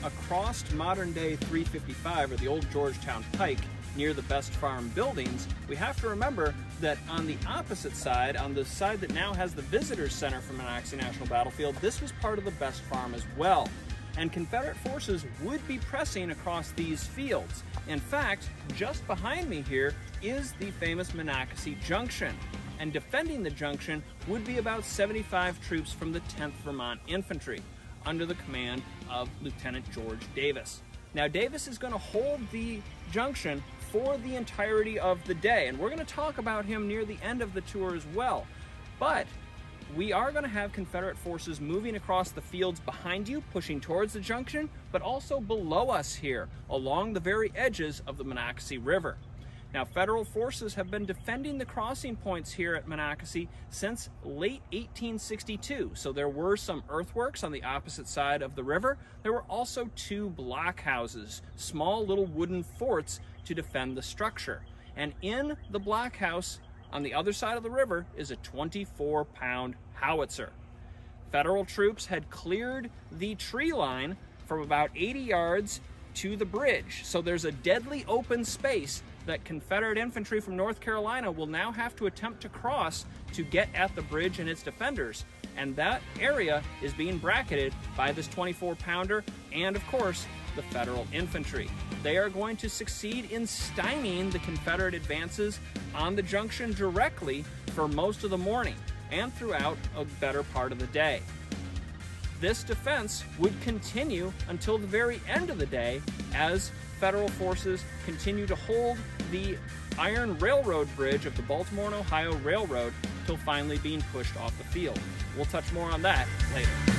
across modern-day 355, or the old Georgetown Pike, near the Best Farm buildings, we have to remember that on the opposite side, on the side that now has the Visitors Center for Monocacy National Battlefield, this was part of the Best Farm as well. And Confederate forces would be pressing across these fields. In fact, just behind me here is the famous Monocacy Junction. And defending the junction would be about 75 troops from the 10th Vermont Infantry, under the command of Lieutenant George Davis. Now, Davis is going to hold the junction for the entirety of the day, and we're going to talk about him near the end of the tour as well. But we are going to have Confederate forces moving across the fields behind you, pushing towards the junction, but also below us here, along the very edges of the Monocacy River. Now, Federal forces have been defending the crossing points here at Monocacy since late 1862. So there were some earthworks on the opposite side of the river. There were also 2 blockhouses, small little wooden forts to defend the structure. And in the blockhouse on the other side of the river is a 24-pound howitzer. Federal troops had cleared the tree line from about 80 yards to the bridge. So there's a deadly open space that Confederate infantry from North Carolina will now have to attempt to cross to get at the bridge and its defenders. And that area is being bracketed by this 24-pounder and, of course, the Federal infantry. They are going to succeed in stymieing the Confederate advances on the junction directly for most of the morning and throughout a better part of the day. This defense would continue until the very end of the day as Federal forces continue to hold the iron railroad bridge of the Baltimore and Ohio Railroad till finally being pushed off the field. We'll touch more on that later.